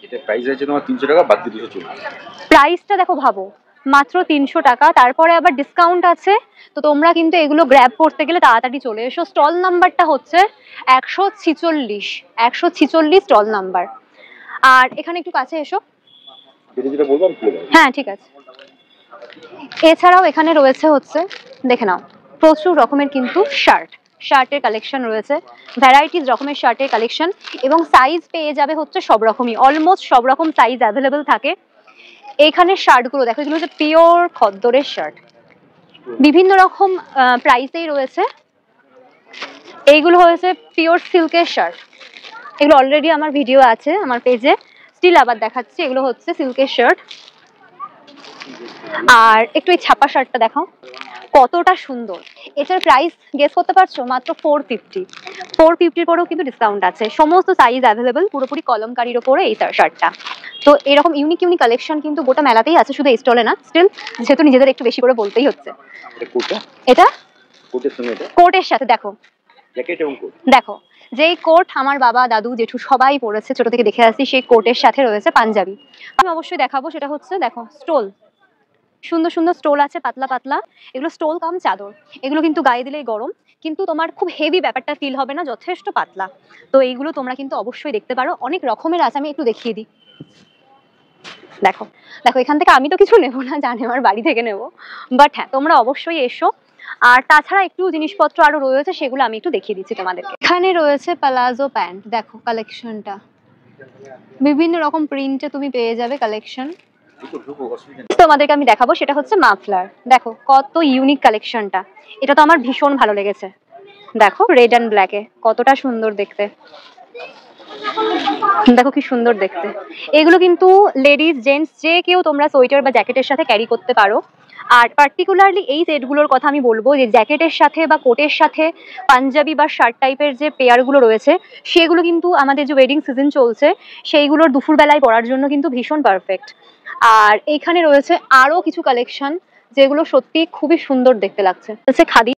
এটা প্রাইস আছে তোমার 300 টাকা, বাকি 240। প্রাইসটা দেখো, ভাবো মাত্র 300 টাকা, তারপরে আবার ডিসকাউন্ট আছে। তো তোমরা কিন্তু এগুলো গ্র্যাব করতে গেলে তাড়াতাড়ি চলে এসো। স্টল নাম্বারটা হচ্ছে 146 স্টল নাম্বার। আর এখানে একটু কাছে এসো। যেটা বলবো আমি খুলে দেব। হ্যাঁ ঠিক আছে। এছাড়াও এখানে রয়েছে হচ্ছে, দেখে নাও, প্রচুর রকমের কিন্তু শার্টের কালেকশন রয়েছে, ভ্যারাইটিস রকমের শার্টের কালেকশন, এবং সাইজ পেয়ে যাবে হচ্ছে সব রকমই, অলমোস্ট সব রকম সাইজ অ্যাভেলেবেল থাকে। এইখানে শার্টগুলো দেখো, এগুলো হচ্ছে পিওর খদ্দরের শার্ট, বিভিন্ন রকম প্রাইসেই রয়েছে। এইগুলো হয়েছে পিওর সিল্কের শার্ট, এগুলো অলরেডি আমার ভিডিও আছে আমার পেজে, স্টিল আবার দেখাচ্ছি। এগুলো হচ্ছে সিল্কের শার্ট। আর একটু এই ছাপা শার্টটা দেখো কতটা সুন্দর। এটার প্রাইস গেস করতে পারছো? মাত্র 450 পরেও কিন্তু ডিসকাউন্ট আছে, সমস্ত সাইজ অ্যাভেলেবেল, পুরোপুরি কলমকারীর ওপরে এই শার্টটা। তো এরকম ইউনিক কালেকশন কিন্তু গোটা মেলাতেই আছে, শুধু এই স্টলে না। স্টিল যেহেতু নিজেদের একটু বেশি করে বলতেই হচ্ছে। এটা কোটের সাথে দেখো, জ্যাকেট এবং কোট দেখো, যেই কোট আমার বাবা দাদু জেঠু সবাই পরেছে, ছোট থেকে দেখে আসছি, সেই কোটের সাথে রয়েছে পাঞ্জাবি। আমি অবশ্যই দেখাবো, সেটা হচ্ছে দেখো স্টোল, সুন্দর সুন্দর স্টোল আছে, পাতলা পাতলা, এগুলো স্টোল কাম চাদর। এগুলো কিন্তু গায়ে দিলেই গরম, কিন্তু তোমার খুব হেভি ব্যাপারটা ফিল হবে না, যথেষ্ট পাতলা। তো এইগুলো তোমরা কিন্তু অবশ্যই দেখতে পারো, অনেক রকমের আছে। আমি একটু দেখিয়ে দিই, দেখো দেখো, এখান থেকে আমি তো কিছু নেবো না, জানি আমার বাড়ি থেকে নেবো, বাট হ্যাঁ তোমরা অবশ্যই এসো। আর তাছাড়া একটু জিনিসপত্র আরো রয়েছে, সেগুলো আমি একটু দেখিয়ে দিচ্ছি তোমাদেরকে। এখানে রয়েছে প্লাজো প্যান্ট, দেখো কালেকশনটা, বিভিন্ন রকম প্রিন্টে তুমি পেয়ে যাবে কালেকশন। তোমাদেরকে আমি দেখাবো, সেটা হচ্ছে মাফলার। দেখো কত ইউনিক কালেকশনটা, এটা তো আমার ভীষণ ভালো লেগেছে। দেখো রেড অ্যান্ড ব্ল্যাকে কতটা সুন্দর দেখতে, দেখো কি সুন্দর দেখতে। এগুলো কিন্তু লেডিস জেন্টস যে কেউ তোমরা সোয়েটার বা জ্যাকেটের সাথে ক্যারি করতে পারো। আর পার্টিকুলারলি এই সেটগুলোর কথা আমি বলবো, যে জ্যাকেটের সাথে বা কোটের সাথে পাঞ্জাবি বা শার্ট টাইপের যে পেয়ারগুলো রয়েছে, সেগুলো কিন্তু আমাদের যে ওয়েডিং সিজন চলছে সেইগুলোর দুপুরবেলায় পরার জন্য কিন্তু ভীষণ পারফেক্ট। আর এইখানে রয়েছে আরো কিছু কালেকশন যেগুলো সত্যি খুবই সুন্দর দেখতে লাগছে, খাদি।